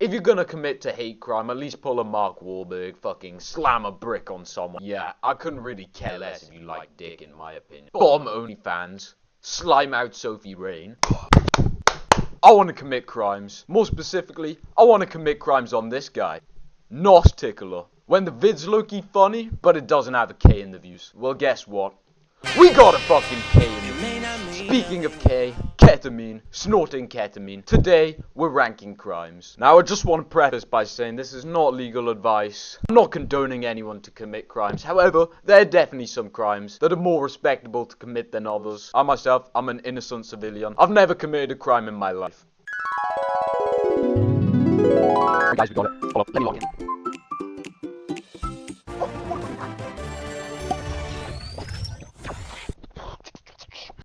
If you're gonna commit to hate crime, at least pull a Mark Wahlberg, fucking slam a brick on someone. Yeah, I couldn't really care less if you like dick, in my opinion. Bomb OnlyFans, slime out Sophie Rain. I want to commit crimes. More specifically, I want to commit crimes on this guy. Nos Tickler. When the vid's low-key funny, but it doesn't have a K in the views. Well, guess what? We got a fucking K in the views. Speaking of K, ketamine, snorting ketamine. Today, we're ranking crimes. Now, I just want to preface by saying this is not legal advice. I'm not condoning anyone to commit crimes. However, there are definitely some crimes that are more respectable to commit than others. I myself, I'm an innocent civilian. I've never committed a crime in my life. Guys, we got it. Hold up, let me log in.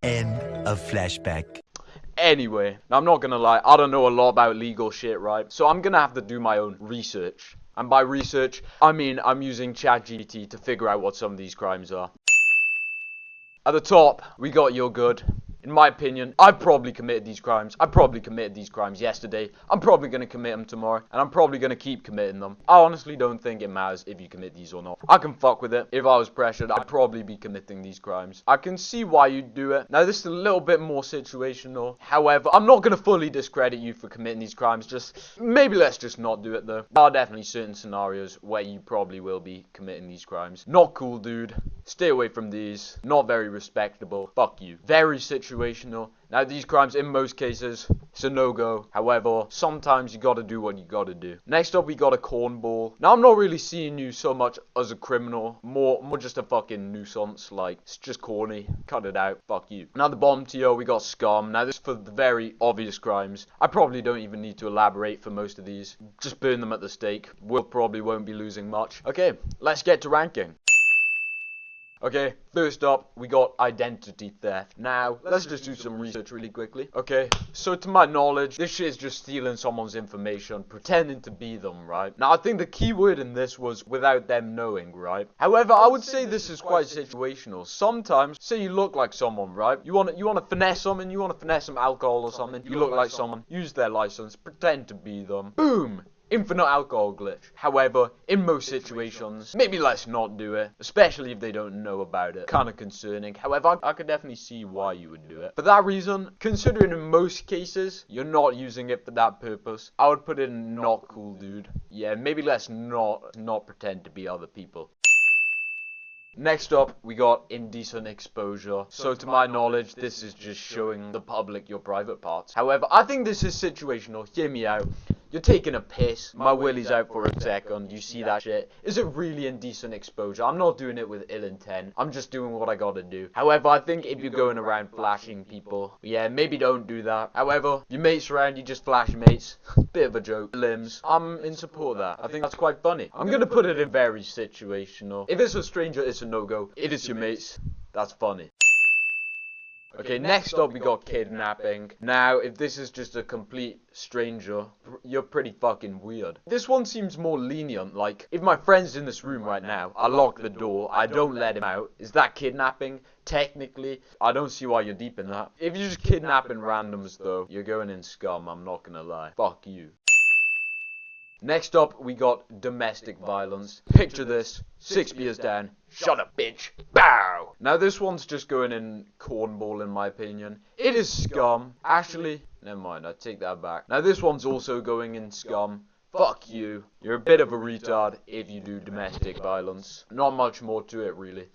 End of flashback. Anyway, now I'm not gonna lie, I don't know a lot about legal shit, right? So I'm gonna have to do my own research. And by research, I mean I'm using ChatGPT to figure out what some of these crimes are. At the top, we got You're Good. In my opinion, I've probably committed these crimes. I probably committed these crimes yesterday. I'm probably going to commit them tomorrow. And I'm probably going to keep committing them. I honestly don't think it matters if you commit these or not. I can fuck with it. If I was pressured, I'd probably be committing these crimes. I can see why you'd do it. Now, this is a little bit more situational. However, I'm not going to fully discredit you for committing these crimes. Just, maybe let's just not do it, though. There are definitely certain scenarios where you probably will be committing these crimes. Not cool, dude. Stay away from these. Not very respectable. Fuck you. Very situational. Now, these crimes, in most cases, it's a no-go. However, sometimes you gotta do what you gotta do. Next up, we got a cornball. Now, I'm not really seeing you so much as a criminal. More just a fucking nuisance. Like, it's just corny. Cut it out. Fuck you. Now, the bottom tier, we got scum. Now, this is for the very obvious crimes. I probably don't even need to elaborate for most of these. Just burn them at the stake. We probably won't be losing much. Okay, let's get to ranking. Okay, first up, we got identity theft. Now, let's just do some research really quickly. Okay, so to my knowledge, this shit is just stealing someone's information, pretending to be them, right? Now, I think the key word in this was without them knowing, right? However, I would say this is quite situational. Sometimes, say you look like someone, right? You want to finesse someone, you want to finesse some alcohol or something. You look like someone, use their license, pretend to be them. Boom! Infinite alcohol glitch. However, in most situations, maybe let's not do it, especially if they don't know about it. Kinda concerning. However, I could definitely see why you would do it. For that reason, considering in most cases, you're not using it for that purpose, I would put it in not cool, dude. Yeah, maybe let's not pretend to be other people. Next up, we got indecent exposure. So to my knowledge, this is just showing the public your private parts. However, I think this is situational. Hear me out. You're taking a piss, my willy's out for a second, you see that shit? Is it really indecent exposure? I'm not doing it with ill intent, I'm just doing what I gotta do. However, I think if you're going around flashing people, yeah, maybe don't do that. However, your mates around, you just flash mates. Bit of a joke. Limbs. I'm in support of that. I think that's quite funny. I'm gonna put it in very situational. If it's a stranger, it's a no-go. If it's your mates, that's funny. Okay, next up we got kidnapping. Now, if this is just a complete stranger, you're pretty fucking weird. This one seems more lenient, like, if my friend's in this room right now, I lock the door, I don't let him out, is that kidnapping? Technically, I don't see why you're deep in that. If you're just kidnapping randoms though, you're going in scum, I'm not gonna lie. Fuck you. Next up, we got domestic violence. Picture this, 6 beers down, shut up bitch, bow! Now this one's just going in cornball in my opinion. It is scum. Actually, never mind, I take that back. Now this one's also going in scum. Fuck you. You're a bit of a retard if you do domestic violence. Not much more to it really.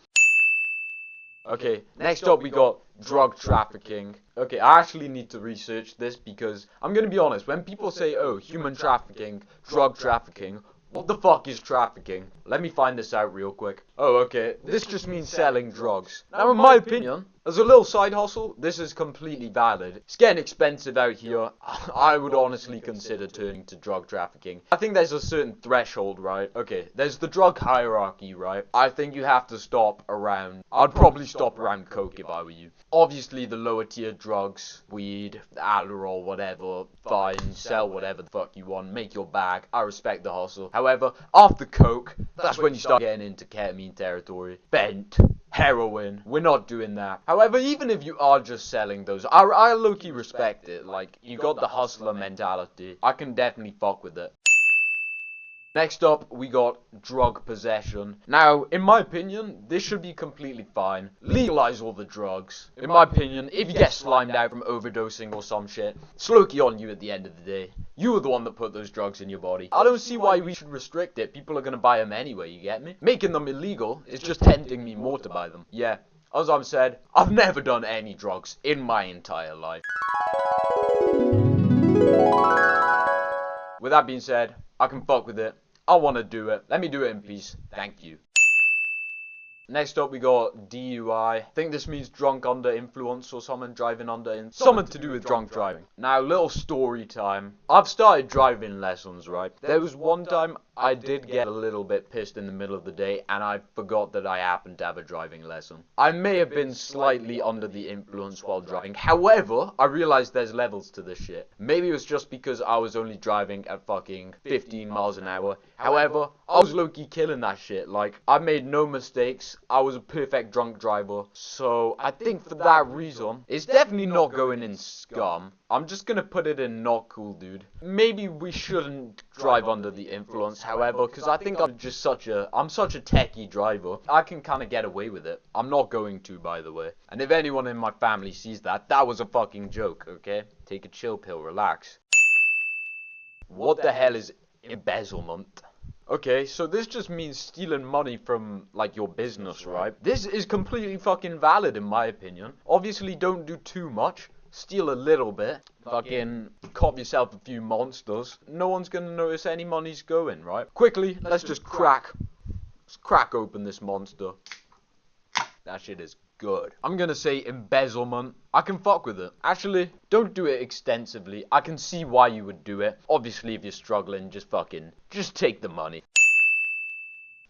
Okay, next up we got drug trafficking. Okay, I actually need to research this because I'm gonna be honest, when people say, oh, human trafficking, drug trafficking, what the fuck is trafficking? Let me find this out real quick. Oh, okay, this just means selling drugs. Now, in my opinion, as a little side hustle, this is completely valid. It's getting expensive out here. I would honestly consider turning to drug trafficking. I think there's a certain threshold, right? Okay, there's the drug hierarchy, right? I think you have to stop around. I'd probably stop around coke if I were you. Obviously, the lower tier drugs, weed, Adderall, whatever, fine, sell whatever the fuck you want, make your bag. I respect the hustle. However, after coke, that's when you start getting into ketamine territory. Bent. heroin. We're not doing that. However, even if you are just selling those, I low-key respect it. Like, you got the hustler mentality. I can definitely fuck with it. Next up, we got drug possession. Now, in my opinion, this should be completely fine. Legalize all the drugs. In my opinion, if you get slimed out from overdosing or some shit, it's low-key on you at the end of the day. You were the one that put those drugs in your body. I don't see why we should restrict it. People are gonna buy them anyway, you get me? Making them illegal is just tempting me more to buy them. Yeah, as I've said, I've never done any drugs in my entire life. With that being said, I can fuck with it. I want to do it. Let me do it in peace. Thank you. Next up, we got DUI. I think this means drunk under influence or someone driving under something to do with drunk driving. Now, little story time. I've started driving lessons, right? There was one time I did get a little bit pissed in the middle of the day and I forgot that I happened to have a driving lesson. I may have been slightly under the influence while driving. However, I realized there's levels to this shit. Maybe it was just because I was only driving at fucking 15 miles an hour. However, I was low-key killing that shit. Like, I made no mistakes. I was a perfect drunk driver. So, I think for that reason, it's definitely not going in scum. I'm just gonna put it in not cool, dude. Maybe we shouldn't drive under the influence, however, because I think I'm such a techie driver. I can kind of get away with it. I'm not going to, by the way. And if anyone in my family sees that, that was a fucking joke, okay? Take a chill pill, relax. What the hell is embezzlement? Okay, so this just means stealing money from, like, your business, right? This is completely fucking valid in my opinion. Obviously, don't do too much. Steal a little bit. Fucking cop yourself a few monsters. No one's gonna notice any money's going, right? Quickly, let's just crack open this monster. That shit is good. I'm gonna say embezzlement. I can fuck with it. Actually, don't do it extensively. I can see why you would do it. Obviously, if you're struggling, just take the money.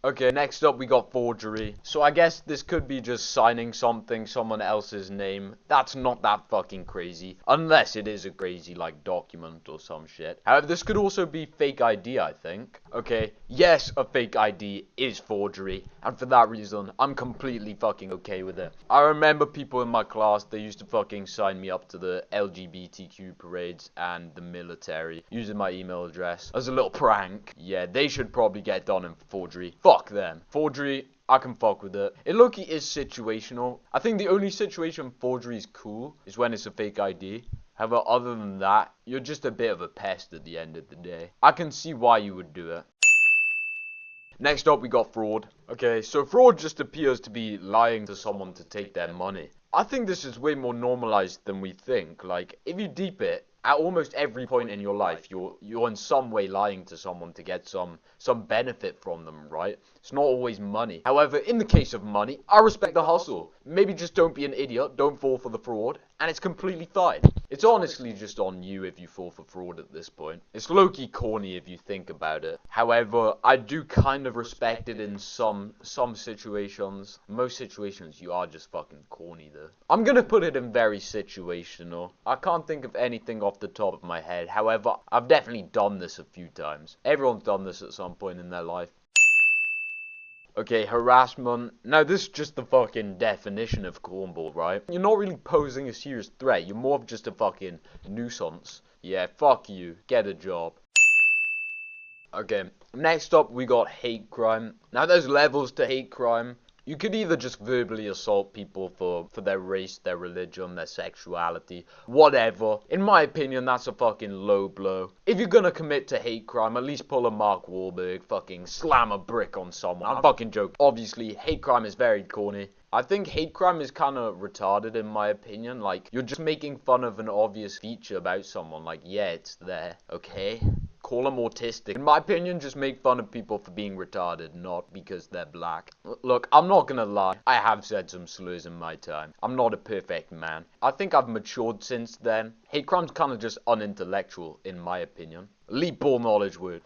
Okay, next up we got forgery. So I guess this could be just signing someone else's name. That's not that fucking crazy. Unless it is a crazy, like, document or some shit. However, this could also be fake ID, I think. Okay, yes, a fake ID is forgery. And for that reason, I'm completely fucking okay with it. I remember people in my class, they used to fucking sign me up to the LGBTQ parades and the military using my email address as a little prank. Yeah, they should probably get done in forgery. Fuck them. Forgery, I can fuck with it. It low-key is situational. I think the only situation forgery is cool is when it's a fake ID. However, other than that, you're just a bit of a pest at the end of the day. I can see why you would do it. Next up, we got fraud. Okay, so fraud just appears to be lying to someone to take their money. I think this is way more normalized than we think. Like, if you deep it, at almost every point in your life, you're in some way lying to someone to get some benefit from them, right? It's not always money. However, in the case of money, I respect the hustle. Maybe just don't be an idiot, don't fall for the fraud, and it's completely fine. It's honestly just on you if you fall for fraud at this point. It's low-key corny if you think about it. However, I do kind of respect it in some situations. Most situations, you are just fucking corny though. I'm gonna put it in very situational. I can't think of anything off the top of my head. However, I've definitely done this a few times. Everyone's done this at some point in their life. Okay, harassment. Now, this is just the fucking definition of cornball, right? You're not really posing a serious threat. You're more of just a fucking nuisance. Yeah, fuck you. Get a job. Okay, next up, we got hate crime. Now, there's levels to hate crime. You could either just verbally assault people for their race, their religion, their sexuality, whatever. In my opinion, that's a fucking low blow. If you're gonna commit to hate crime, at least pull a Mark Wahlberg, fucking slam a brick on someone. I'm fucking joking. Obviously, hate crime is very corny. I think hate crime is kind of retarded in my opinion. Like, you're just making fun of an obvious feature about someone. Like, yeah, it's there, okay? Call them autistic. In my opinion, just make fun of people for being retarded, not because they're black. Look, I'm not gonna lie. I have said some slurs in my time. I'm not a perfect man. I think I've matured since then. Hate crime's kind of just unintellectual, in my opinion. Elite ball knowledge word.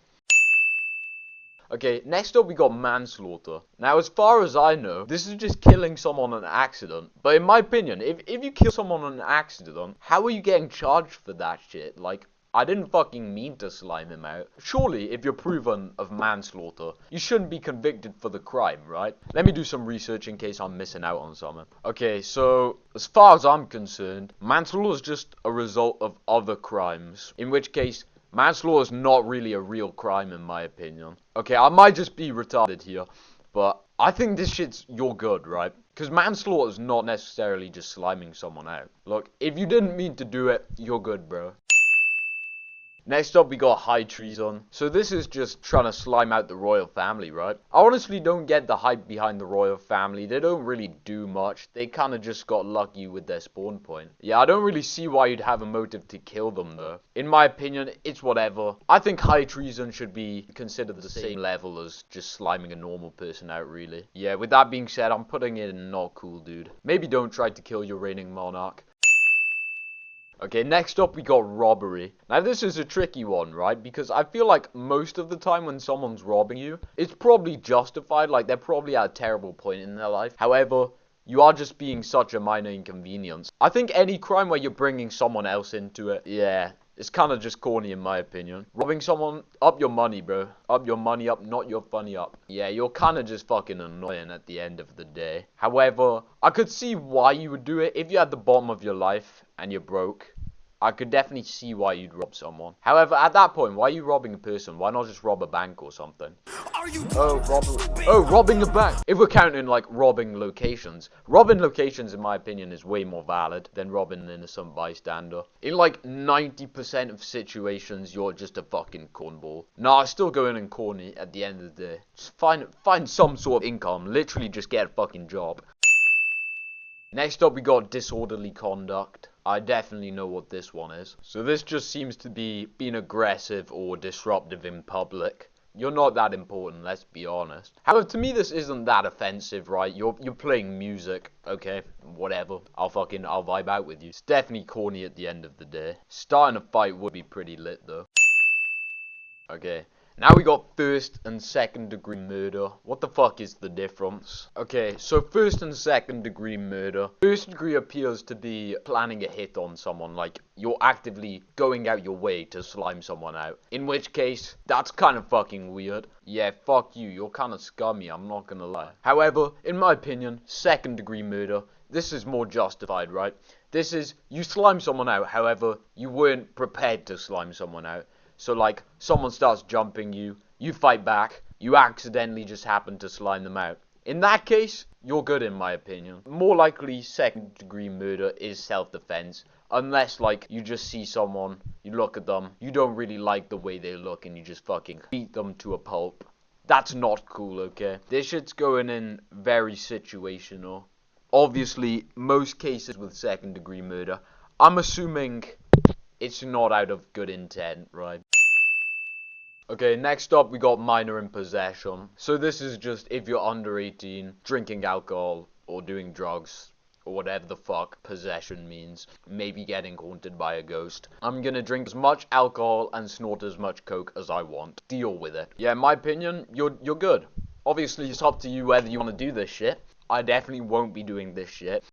Okay, next up we got manslaughter. Now, as far as I know, this is just killing someone on an accident. But in my opinion, if you kill someone on an accident, how are you getting charged for that shit? Like, I didn't fucking mean to slime him out. Surely, if you're proven of manslaughter, you shouldn't be convicted for the crime, right? Let me do some research in case I'm missing out on something. Okay, so as far as I'm concerned, manslaughter is just a result of other crimes, in which case manslaughter is not really a real crime in my opinion. Okay, I might just be retarded here, but I think this shit's you're good, right? Because manslaughter is not necessarily just sliming someone out. Look, if you didn't mean to do it, you're good, bro. Next up, we got high treason. So this is just trying to slime out the royal family, right? I honestly don't get the hype behind the royal family. They don't really do much. They kind of just got lucky with their spawn point. Yeah, I don't really see why you'd have a motive to kill them, though. In my opinion, it's whatever. I think high treason should be considered the same level as just sliming a normal person out, really. Yeah, with that being said, I'm putting it in not cool, dude. Maybe don't try to kill your reigning monarch. Okay, next up we got robbery. Now this is a tricky one, right? Because I feel like most of the time when someone's robbing you, it's probably justified, like they're probably at a terrible point in their life. However, you are just being such a minor inconvenience. I think any crime where you're bringing someone else into it, yeah, it's kind of just corny in my opinion. Robbing someone, up your money, bro. Up your money up, not your funny up. Yeah, you're kind of just fucking annoying at the end of the day. However, I could see why you would do it if you had the bottom of your life and you're broke. I could definitely see why you'd rob someone. However, at that point, why are you robbing a person? Why not just rob a bank or something? Robbing a bank. If we're counting like robbing locations in my opinion is way more valid than robbing an innocent bystander. In like 90% of situations, you're just a fucking cornball. Nah, still going in corny at the end of the day. Just find some sort of income. Literally just get a fucking job. Next up, we got disorderly conduct. I definitely know what this one is. So this just seems to be being aggressive or disruptive in public. You're not that important, let's be honest. However, to me this isn't that offensive, right? You're playing music, okay, whatever. I'll vibe out with you. It's definitely corny at the end of the day. Starting a fight would be pretty lit though. Okay. Now we got first and second degree murder. What the fuck is the difference? Okay, so first and second degree murder. First degree appears to be planning a hit on someone, like you're actively going out your way to slime someone out. In which case, that's kind of fucking weird. Yeah, fuck you, you're kind of scummy, I'm not gonna lie. However, in my opinion, second degree murder, this is more justified, right? This is, you slime someone out, however, you weren't prepared to slime someone out. So like, someone starts jumping you, you fight back, you accidentally just happen to slime them out. In that case, you're good in my opinion. More likely, second degree murder is self-defense. Unless like, you just see someone, you look at them, you don't really like the way they look and you just fucking beat them to a pulp. That's not cool, okay? This shit's going in very situational. Obviously, most cases with second degree murder, I'm assuming it's not out of good intent, right? Okay, next up we got minor in possession. So this is just if you're under 18, drinking alcohol or doing drugs or whatever the fuck possession means. Maybe getting haunted by a ghost. I'm gonna drink as much alcohol and snort as much coke as I want. Deal with it. Yeah, in my opinion, you're good. Obviously, it's up to you whether you want to do this shit. I definitely won't be doing this shit.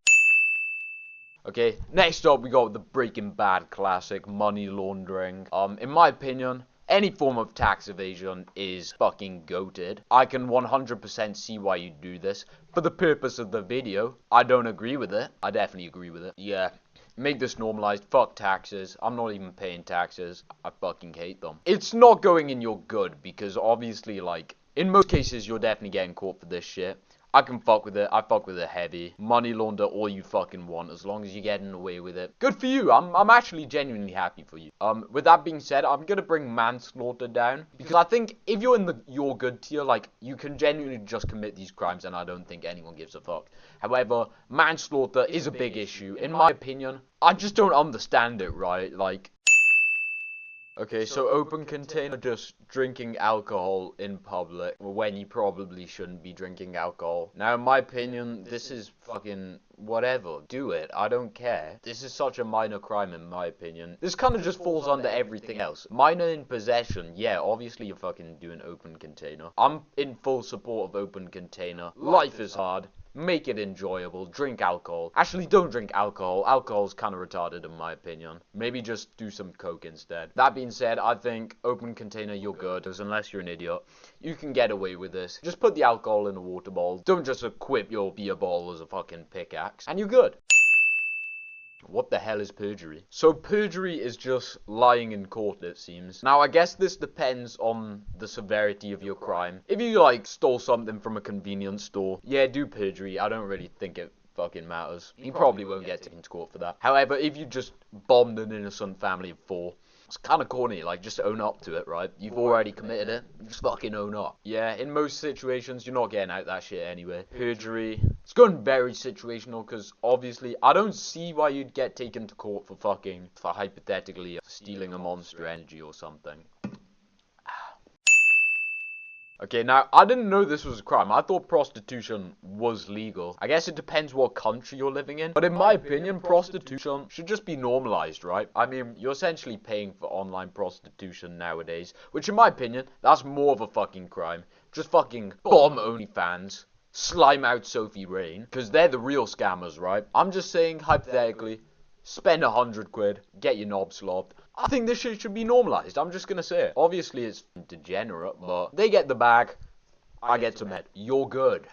Okay, next up we got the Breaking Bad classic, money laundering. In my opinion, any form of tax evasion is fucking goated. I can 100% see why you do this. For the purpose of the video, I don't agree with it. I definitely agree with it. Yeah, make this normalized. Fuck taxes. I'm not even paying taxes. I fucking hate them. It's not going in your good because obviously, like, in most cases, you're definitely getting caught for this shit. I can fuck with it. I fuck with it heavy. Money launder all you fucking want as long as you're getting away with it. Good for you. I'm actually genuinely happy for you. With that being said, I'm gonna bring manslaughter down because I think if you're in the you're good tier, like you can genuinely just commit these crimes and I don't think anyone gives a fuck. However, manslaughter is a big issue. In my opinion, I just don't understand it, right? Like, okay, so open container, just drinking alcohol in public when you probably shouldn't be drinking alcohol. Now, in my opinion, this is fucking whatever. Do it. I don't care. This is such a minor crime in my opinion. This kind of just falls under everything else. Minor in possession, yeah, obviously you're fucking doing open container. I'm in full support of open container. Life is hard. Make it enjoyable. Drink alcohol. Actually, don't drink alcohol. Alcohol's kind of retarded in my opinion. Maybe just do some coke instead. That being said, I think open container, you're good. Because unless you're an idiot, you can get away with this. Just put the alcohol in a water bottle. Don't just equip your beer bottle as a fucking pickaxe. And you're good. What the hell is perjury? So perjury is just lying in court, it seems. Now, I guess this depends on the severity of your crime. If you, like, stole something from a convenience store, yeah, do perjury. I don't really think it fucking matters. You probably won't get taken to court for that. However, if you just bombed an innocent family of 4, it's kind of corny, like, just own up to it, right? You've already committed it, just fucking own up. Yeah, in most situations, you're not getting out that shit anyway. Perjury, it's going very situational, because obviously, I don't see why you'd get taken to court for hypothetically stealing a Monster Energy or something. Okay, now, I didn't know this was a crime. I thought prostitution was legal. I guess it depends what country you're living in. But in my opinion, prostitution should just be normalized, right? I mean, you're essentially paying for online prostitution nowadays. Which, in my opinion, that's more of a fucking crime. Just fucking bomb OnlyFans. Slime out Sophie Rain. Because they're the real scammers, right? I'm just saying, hypothetically, spend 100 quid, get your knob slobbed. I think this shit should be normalized. I'm just gonna say it. Obviously, it's degenerate, but they get the bag. I get some head. You're good.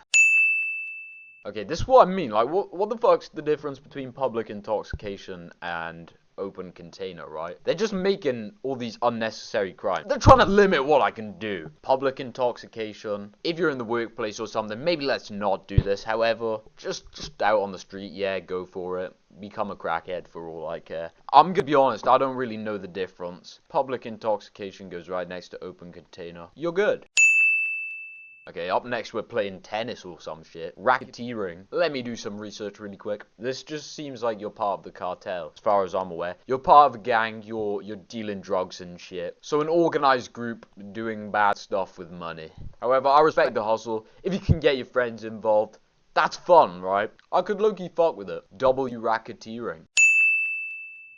Okay, this is what I mean. Like, what the fuck's the difference between public intoxication and open container, right? They're just making all these unnecessary crimes. They're trying to limit what I can do. Public intoxication. If you're in the workplace or something, maybe let's not do this. However, just out on the street, yeah, go for it. Become a crackhead for all I care. I'm gonna be honest, I don't really know the difference. Public intoxication goes right next to open container. You're good. Okay, up next we're playing tennis or some shit. Racketeering. Let me do some research really quick. This just seems like you're part of the cartel, as far as I'm aware. You're part of a gang, you're dealing drugs and shit. So an organized group doing bad stuff with money. However, I respect the hustle. If you can get your friends involved, that's fun, right? I could low-key fuck with it. Racketeering.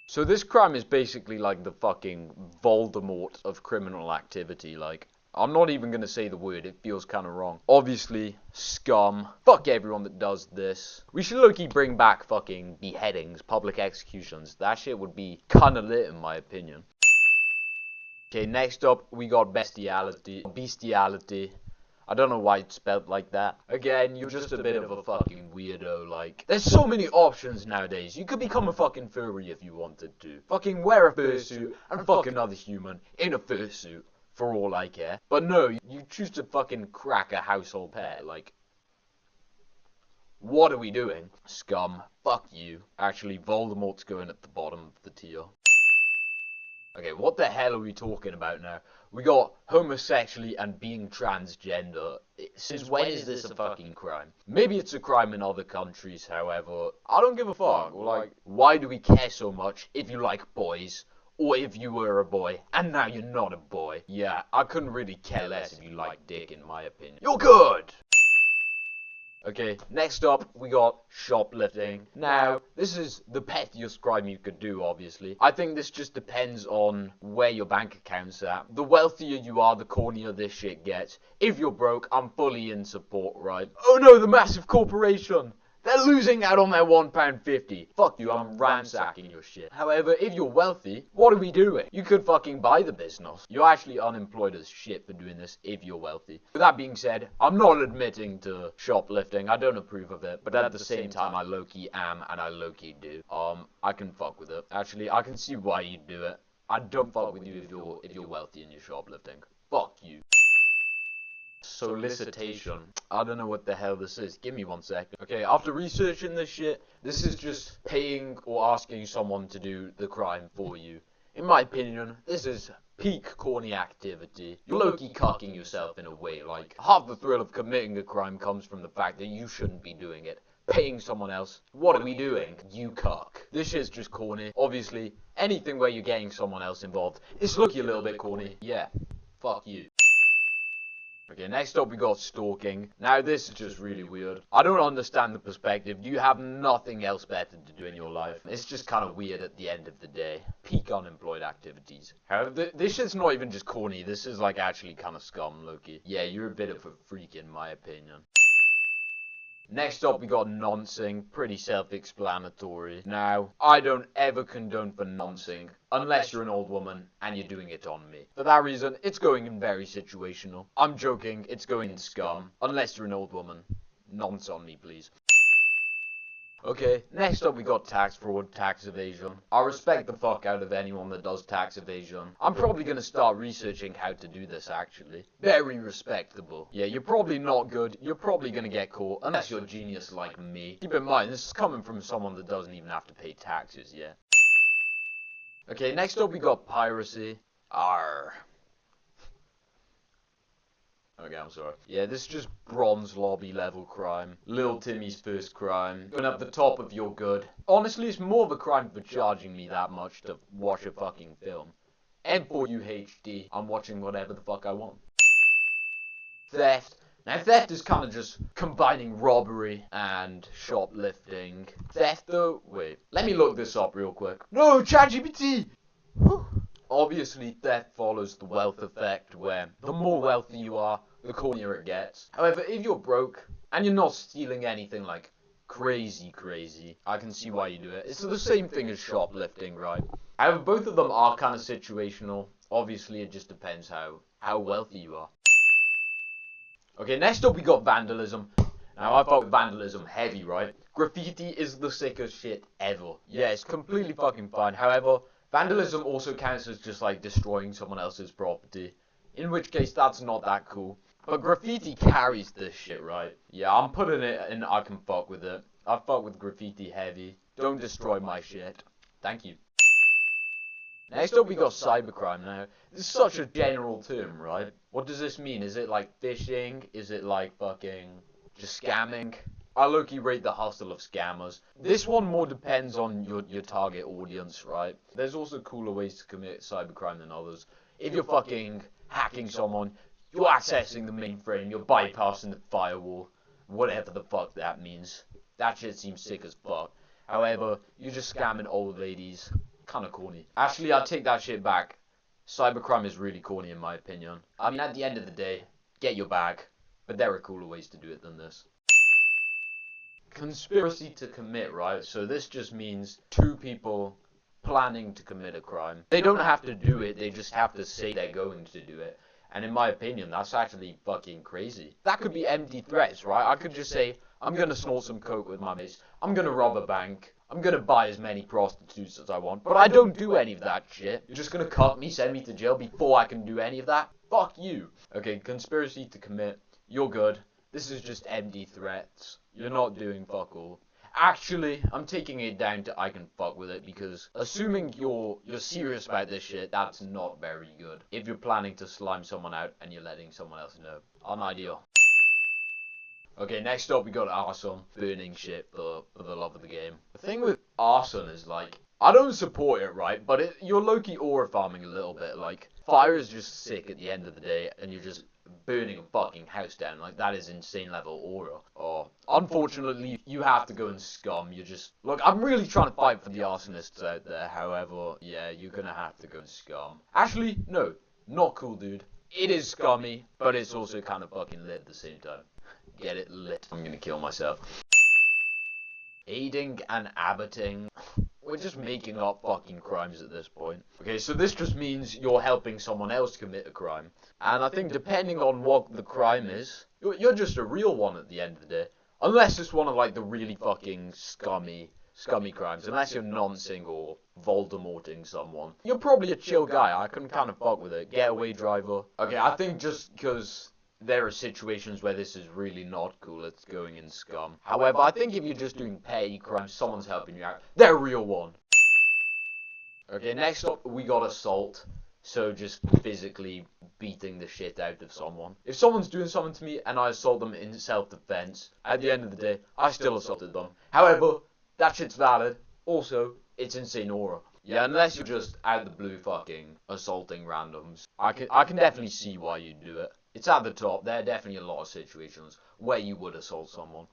So this crime is basically like the fucking Voldemort of criminal activity, like. I'm not even gonna say the word, it feels kinda wrong. Obviously, scum. Fuck everyone that does this. We should low-key bring back fucking beheadings, public executions. That shit would be kinda lit in my opinion. Okay, next up, we got bestiality. Bestiality. I don't know why it's spelled like that. Again, you're just a bit of a fucking weirdo, like. There's so many options nowadays. You could become a fucking furry if you wanted to. Fucking wear a fursuit and fuck another human in a fursuit. For all I care. But no, you choose to fucking crack a household pet, like. What are we doing? Scum. Fuck you. Actually, Voldemort's going at the bottom of the tier. Okay, what the hell are we talking about now? We got homosexuality and being transgender. Since when is this a fucking crime? Maybe it's a crime in other countries, however. I don't give a fuck. Like, why do we care so much if you like boys? Or if you were a boy, and now you're not a boy. Yeah, I couldn't really care less if you like dick, in my opinion. You're good! Okay, next up, we got shoplifting. Now, this is the pettiest crime you could do, obviously. I think this just depends on where your bank account's at. The wealthier you are, the cornier this shit gets. If you're broke, I'm fully in support, right? Oh no, the massive corporation! They're losing out on their £1.50. Fuck you, I'm ransacking your shit. However, if you're wealthy, what are we doing? You could fucking buy the business. You're actually unemployed as shit for doing this if you're wealthy. With that being said, I'm not admitting to shoplifting. I don't approve of it. But at the same time, I low-key am and I low-key do. I can fuck with it. Actually, I can see why you'd do it. I don't fuck with you if you're wealthy and you're shoplifting. Fuck you. Solicitation. I don't know what the hell this is. Give me 1 second. Okay, after researching this shit, this is just paying or asking someone to do the crime for you. In my opinion, this is peak corny activity. You're low-key cucking yourself in a way. Like, half the thrill of committing a crime comes from the fact that you shouldn't be doing it. Paying someone else. What are we doing? You cuck. This shit's just corny. Obviously, anything where you're getting someone else involved, it's look-y a little bit corny. Yeah. Fuck you. Okay, next up we got stalking. Now this is just really weird. I don't understand the perspective. You have nothing else better to do in your life. It's just kind of weird at the end of the day. Peak unemployed activities. However, this shit's not even just corny. This is like actually kind of scum, Loki. Yeah, you're a bit of a freak in my opinion. Next up, we got noncing, pretty self-explanatory. Now, I don't ever condone for noncing, unless you're an old woman and you're doing it on me. For that reason, it's going in very situational. I'm joking, it's going in scum, unless you're an old woman. Nonce on me, please. Okay, next up we got tax fraud, tax evasion. I respect the fuck out of anyone that does tax evasion. I'm probably gonna start researching how to do this actually. Very respectable. Yeah, you're probably not good, you're probably gonna get caught, unless you're a genius like me. Keep in mind, this is coming from someone that doesn't even have to pay taxes yet. Okay, next up we got piracy. Arr. Okay, I'm sorry. Yeah, this is just bronze lobby level crime. Lil Timmy's first crime. Going up the top of your good. Honestly, it's more of a crime for charging me that much to watch a fucking film. And for you HD, I'm watching whatever the fuck I want. Theft. Now, theft is kind of just combining robbery and shoplifting. Theft, though? Wait, let me look this up real quick. No, ChatGPT! Obviously, theft follows the wealth effect, where the more wealthy you are, the cornier it gets. However, if you're broke, and you're not stealing anything like crazy, I can see why you do it. It's the same thing as shoplifting, right? However, both of them are kind of situational. Obviously, it just depends how wealthy you are. Okay, next up we got vandalism. Now, I fuck with vandalism heavy, right? Graffiti is the sickest shit ever. Yeah, it's completely fucking fine. However, vandalism also counts as just like destroying someone else's property. In which case, that's not that cool. But graffiti carries this shit, right? Yeah, I'm putting it in I can fuck with it. I fuck with graffiti heavy. Don't destroy my shit. Thank you. Next up we got cybercrime. Now, this is such a general term, right? What does this mean? Is it like phishing? Is it like fucking just scamming? I low-key rate the hustle of scammers. This one more depends on your target audience, right? There's also cooler ways to commit cybercrime than others. If you're fucking hacking someone, you're accessing the mainframe, you're bypassing the firewall, whatever the fuck that means. That shit seems sick as fuck. However, you're just scamming old ladies. Kinda corny. Actually, I take that shit back. Cybercrime is really corny in my opinion. I mean, at the end of the day, get your bag. But there are cooler ways to do it than this. Conspiracy to commit, right? So this just means two people planning to commit a crime. They don't have to do it, they just have to say they're going to do it. And in my opinion, that's actually fucking crazy. That could be empty threats, right? I could just say, I'm gonna snort some coke with my mates. I'm gonna rob a bank. I'm gonna buy as many prostitutes as I want. But I don't do any of that shit. You're just gonna cut me, send me to jail before I can do any of that? Fuck you. Okay, conspiracy to commit. You're good. This is just empty threats. You're not doing fuck all. Actually, I'm taking it down to I can fuck with it because assuming you're serious about this shit, that's not very good. If you're planning to slime someone out and you're letting someone else know. Unideal. Okay, next up we got arson. Burning shit for the love of the game. The thing with arson is like, I don't support it, right? But you're low-key aura farming a little bit. Like, fire is just sick at the end of the day and you're just burning a fucking house down. Like, that is insane level aura. Oh, unfortunately, you have to go in scum. You just... Look, I'm really trying to fight for the arsonists out there. However, yeah, you're gonna have to go in scum. Actually, no. Not cool, dude. It is scummy, but it's also kind of fucking lit at the same time. Get it lit. I'm gonna kill myself. Aiding and abetting. We're just making up fucking crimes at this point. Okay, so this just means you're helping someone else commit a crime. And I think depending on what the crime is, you're just a real one at the end of the day. Unless it's one of like the really fucking scummy crimes. Unless you're noncing or Voldemorting someone. You're probably a chill guy. I can kind of fuck with it. Getaway driver. Okay, I think just because there are situations where this is really not cool, it's going in scum. However, I think if you're just doing petty crimes, someone's helping you out, they're a real one. Okay, next up we got assault. So just physically beating the shit out of someone. If someone's doing something to me and I assault them in self-defense, at the end of the day, I still assaulted them. However, that shit's valid. Also, it's insane aura. Yeah, unless you're just out the blue fucking assaulting randoms. I can definitely see why you do it. It's at the top. There are definitely a lot of situations where you would assault someone.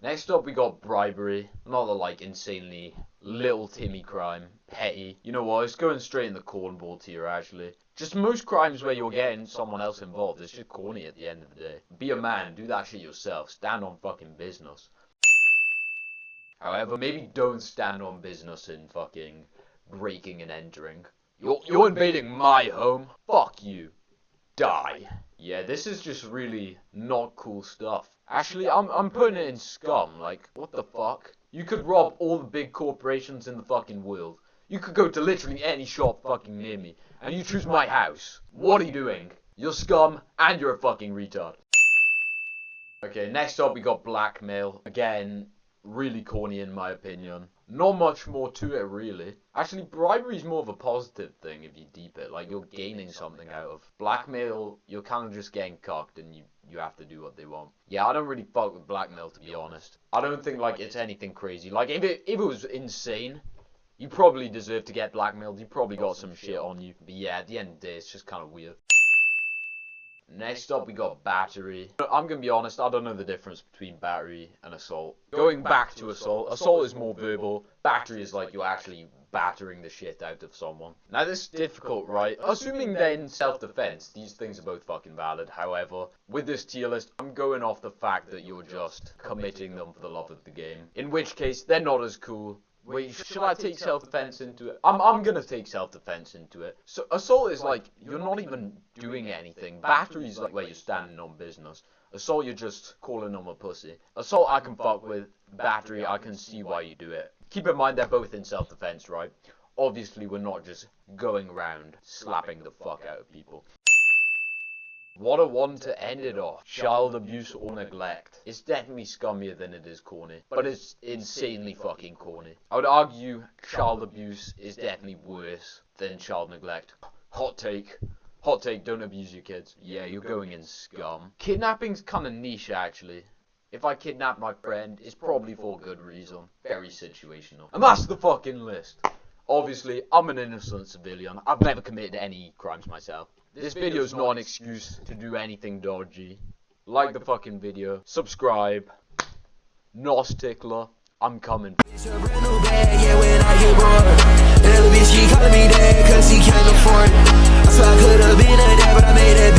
Next up we got bribery. Not the like insanely little Timmy crime. Petty. You know what, it's going straight in the cornball tier actually. Just most crimes where you're getting someone else involved, it's just corny at the end of the day. Be a man, do that shit yourself, stand on fucking business. However, maybe don't stand on business in fucking breaking and entering. You're invading my home? Fuck you. Die. Yeah, this is just really not cool stuff. Actually, I'm putting it in scum, like, what the fuck? You could rob all the big corporations in the fucking world. You could go to literally any shop fucking near me, and you choose my house. What are you doing? You're scum, and you're a fucking retard. Okay, next up we got blackmail. Again, really corny in my opinion. Not much more to it really. Actually, bribery is more of a positive thing if you deep it. Like, you're gaining something out of. Blackmail, you're kind of just getting cucked and you have to do what they want. Yeah, I don't really fuck with blackmail, to be honest. I don't think, like, it's anything crazy. Like, if it was insane, you probably deserve to get blackmailed. You probably got some shit on you. But yeah, at the end of the day, it's just kind of weird. Next up, we got battery. I'm gonna be honest, I don't know the difference between battery and assault. Going back to assault is more verbal. Battery is like you're actually battering the shit out of someone. Now this is difficult, right? Assuming they're in self-defense, these things are both fucking valid. However, with this tier list, I'm going off the fact that you're just committing them for the love of the game. In which case, they're not as cool. Wait, should I take self-defense into it? I'm gonna take self-defense into it. So assault is like, you're not even doing anything. Battery is like where you're standing on business. Assault, you're just calling them a pussy. Assault I can fuck with. Battery, I can see why you do it. Keep in mind they're both in self-defense, right? Obviously we're not just going around slapping the fuck out of people. What a one to end it off. Child abuse or neglect. It's definitely scummier than it is corny. But it's insanely fucking corny. I would argue child abuse is definitely worse than child neglect. Hot take. Hot take, don't abuse your kids. Yeah, you're going in scum. Kidnapping's kinda niche actually. If I kidnap my friend, it's probably for a good reason. Very situational. And that's the fucking list. Obviously, I'm an innocent civilian. I've never committed any crimes myself. This video is not an excuse to do anything dodgy. Like the fucking video. Subscribe. Nos Tickler. I'm coming. It's a brand new bag, yeah, when I get bored. Little bitch, she calling me dad, cause she can't afford it. I swear I could've been a dad, but I made it.